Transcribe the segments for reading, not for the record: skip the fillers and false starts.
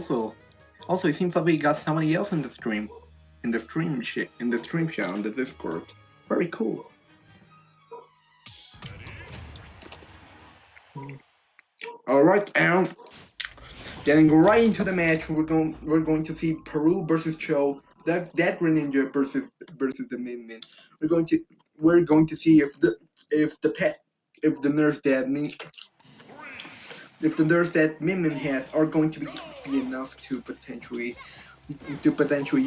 Also, also, it seems like we got somebody else in the stream, in the stream chat on the Discord. Very cool. All right, and getting right into the match, we're going to see Peru versus Cho. That Greninja versus the Min Min. We're going to see if the nerfs that Min Min has are going to be enough to potentially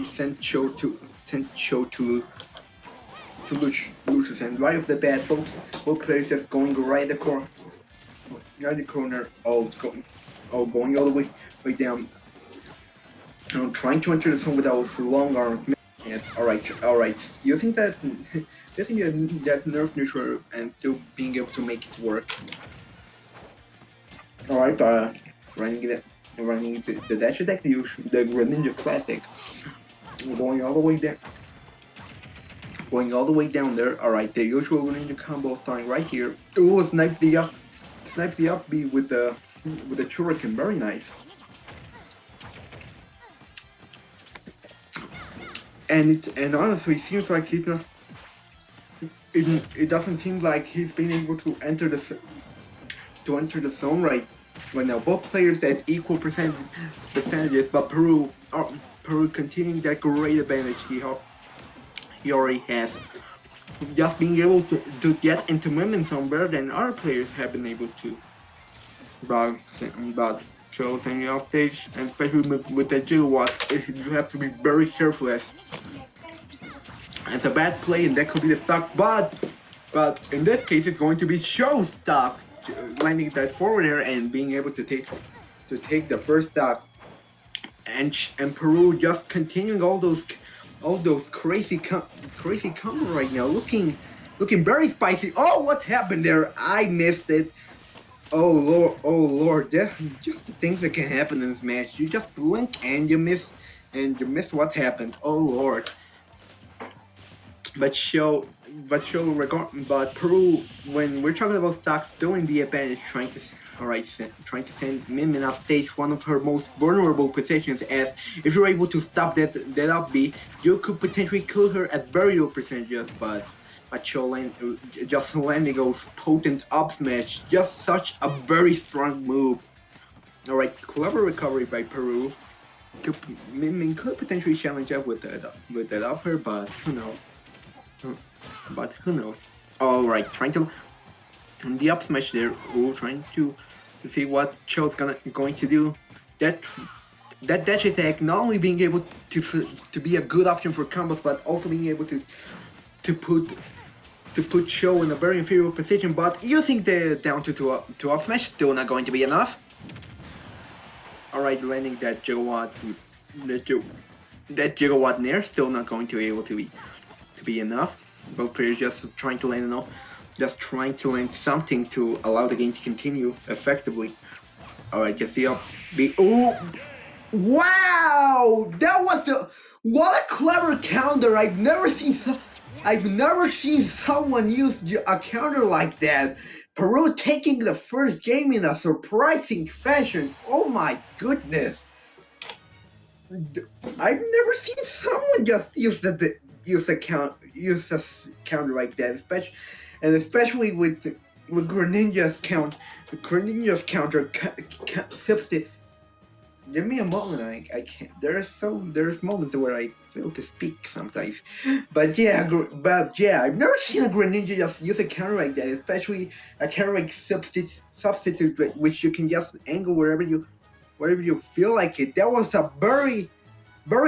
send Cho to lose, and right off the bat, both players just going right the corner. Going all the way down. Trying to enter the zone with those long arms. Yes, all right. You think that nerf neutral and still being able to make it work? All right, running the dash attack, the Greninja classic, going all the way down. Going all the way down there. All right, the usual Greninja combo starting right here. Oh, snipe the up B with the Shuriken. Very nice. And honestly, it seems like he's not. It doesn't seem like he's been able to enter the zone right now. Both players at equal percentages, but Peru continuing that great advantage he already has. Just being able to get into movement zone better than other players have been able to. But shows any off stage, and especially with the gigawatt, you have to be very careful as it's a bad play and that could be the stock, but in this case it's going to be show stock, landing that forward air and being able to take the first stock, and Peru just continuing all those crazy combo right now, looking very spicy. Oh, what happened there? I missed it. Oh lord, just the things that can happen in this match. You just blink and you miss what happened. Oh lord. But Peru, when we're talking about stocks, still in the advantage, trying to send Min Min off stage, one of her most vulnerable positions, as if you're able to stop that up B, you could potentially kill her at very low percentages, but just landing those potent up smash, just such a very strong move. Alright, clever recovery by Peru. Min Min could potentially challenge up with that upper, but who knows. Alright, trying to the up smash there. Trying to see what Cho's going to do. That dash attack not only being able to be a good option for combos, but also being able to put Cho in a very inferior position. But using the down to up smash still not going to be enough. Alright, landing that gigawatt nair, still not going to be able to be enough. Both players just trying to land something to allow the game to continue effectively. Alright, just the up B. Oh, wow! What a clever counter! I've never seen someone use a counter like that. Peru taking the first game in a surprising fashion. Oh my goodness! I've never seen someone just use a counter like that, especially with Greninja's counter substitute. Give me a moment. I can't. There's moments where I fail to speak sometimes. But yeah, I've never seen a Greninja just use a counter like that, especially a counter like substitute, which you can just angle wherever you feel like it. That was a very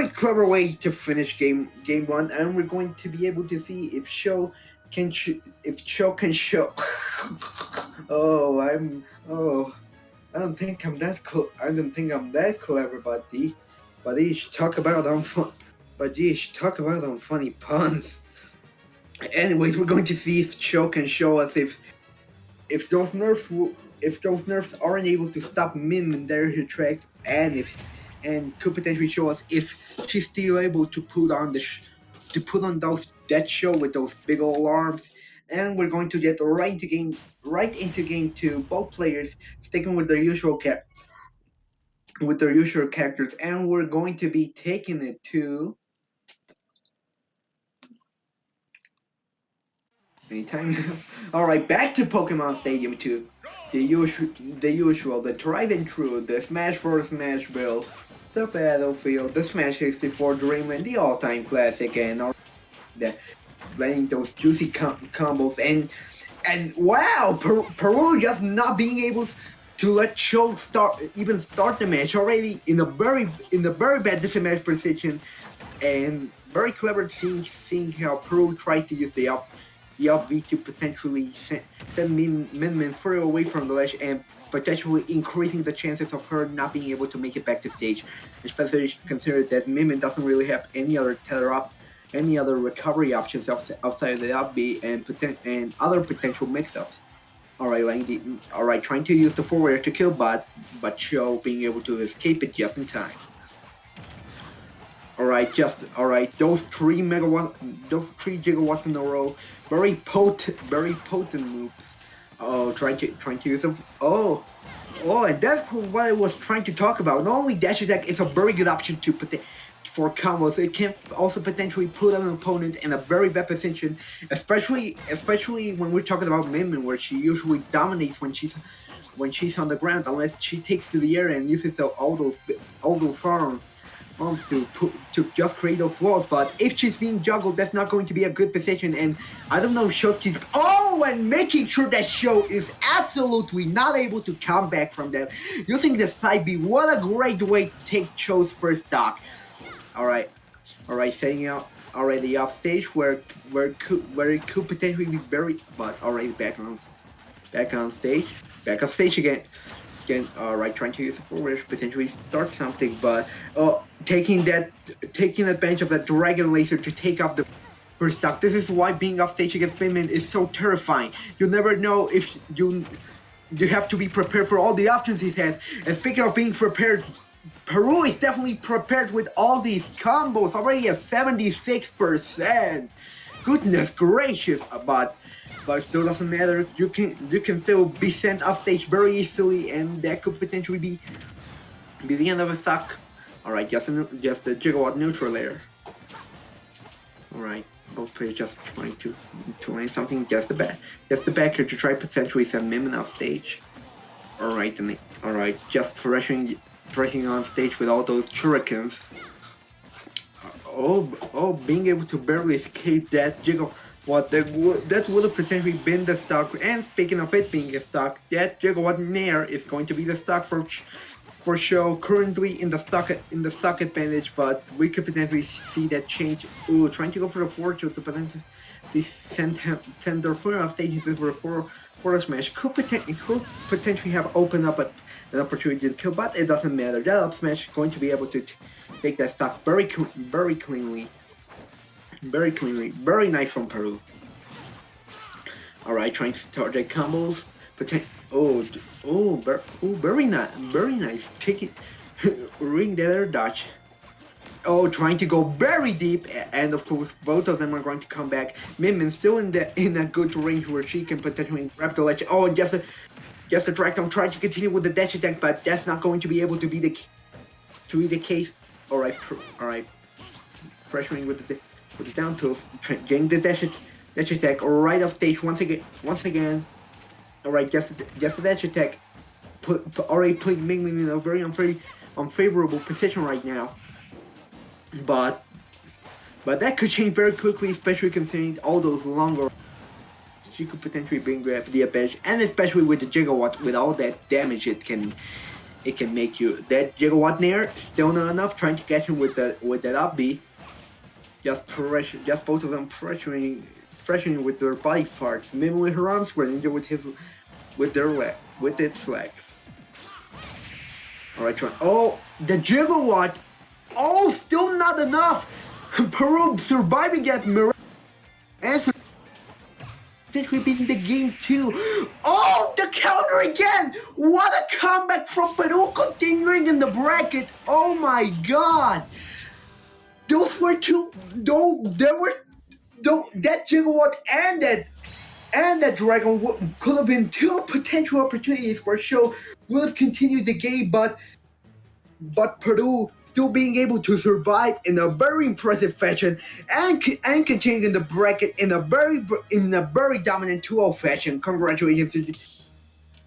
clever way to finish game one, and we're going to be able to see if Cho can show. I don't think I'm that clever, buddy. But you should talk about on funny puns. Anyways, we're going to see if Cho can show us if those nerfs aren't able to stop Min in their tracks, and could potentially show us if she's still able to put on that show with those big old arms. And we're going to get right into game two. Both players sticking with their usual with their usual characters, and we're going to be taking it to anytime. All right, back to Pokemon Stadium 2. The tried and true, the Smash vs. Smash build, the Battlefield, the Smash 64 Dreamland, the all-time classic, and all the letting those juicy combos and wow, Peru just not being able to let Show start the match already in a very bad disadvantage position, and very clever seeing how Peru tries to use the up B to potentially send Min further away from the ledge and potentially increasing the chances of her not being able to make it back to stage, especially consider that Min doesn't really have any other tether up, any other recovery options outside of the up B and other potential mix-ups. Alright, trying to use the forward to kill but Cho being able to escape it just in time. Alright, those 3 gigawatts in a row, very potent moves. Oh, trying to use them. Oh, and that's what I was trying to talk about. Not only dash attack is a very good option to put for combos, it can also potentially put an opponent in a very bad position, especially when we're talking about Min, where she usually dominates when she's on the ground, unless she takes to the air and uses all those arms to just create those walls. But if she's being juggled, that's not going to be a good position. And I don't know, Sho's and making sure that Show is absolutely not able to come back from that. Using the side B, what a great way to take Sho's first stock. Alright, setting out already off stage where it could potentially be very, but already back on stage, again. Alright, trying to use the forward potentially start something, but taking advantage of that dragon laser to take off the first stock. This is why being off stage against Pinman is so terrifying. You never know if you have to be prepared for all the options he has. And speaking of being prepared, Peru is definitely prepared with all these combos, already at 76%. Goodness gracious, but still doesn't matter. You can still be sent off stage very easily, and that could potentially be the end of a stock. Alright, just the gigawatt neutral layer. Alright, both players just trying to land something, just the backer to try potentially send Min off stage. Alright, just pressing on stage with all those shurikens. Being able to barely escape that gigawatt, that would have potentially been the stock. And speaking of it being a stock, that gigawatt Nair is going to be the stock for Show, currently in the stock advantage, but we could potentially see that change. Ooh, trying to go for the fortune to potentially send their foot off stage for a forward smash could potentially have opened up an opportunity to kill, but it doesn't matter. That up smash is going to be able to take that stock very cleanly. Very nice from Peru. Alright, trying to start the combos. Very nice. Taking ring the other dodge. Oh, trying to go very deep, and of course both of them are going to come back. Min still in a good range where she can potentially grab the ledge. Oh, just a drag down, trying to continue with the dash attack, but that's not going to be able to be the case. Alright, pressuring with the down tilt, getting the dash attack right off stage once again. Alright, just a dash attack. Already putting Ming in a very unfavorable position right now. But that could change very quickly, especially considering all those longer. She could potentially bring the advantage, and especially with the gigawatt, with all that damage it can make you. That gigawatt Nair still not enough. Trying to catch him with that up B. Just both of them pressuring with their body parts. Min with her arms, Greninja with its leg. Alright, the gigawatt. Oh, still not enough. Peru surviving at Mirage and potentially beating the game too. Oh, the counter again! What a comeback from Peru, continuing in the bracket. Oh my god! Those were two. That gigawatt and that dragon could have been two potential opportunities where Show would have continued the game, but but Peru still being able to survive in a very impressive fashion and continuing in the bracket in a very dominant 2-0 fashion. Congratulations